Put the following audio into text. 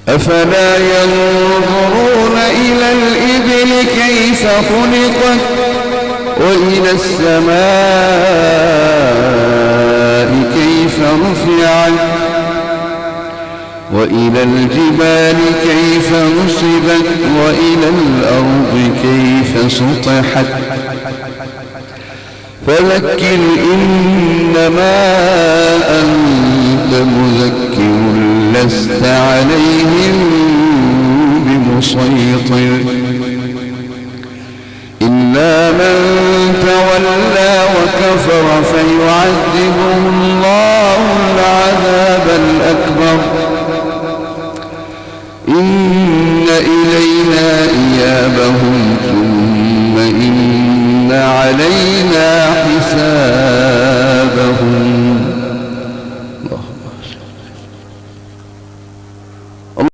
أفلا ينظرون إلى الإبل كيف خلقت وإلى السماء كيف رفعت وإلى الجبال كيف نصبت وإلى الأرض كيف سطحت فذكر إنما أنت مذكر لست عليهم بمسيطر إلا من تولى وكفر فيعذبه الله العذاب الأكبر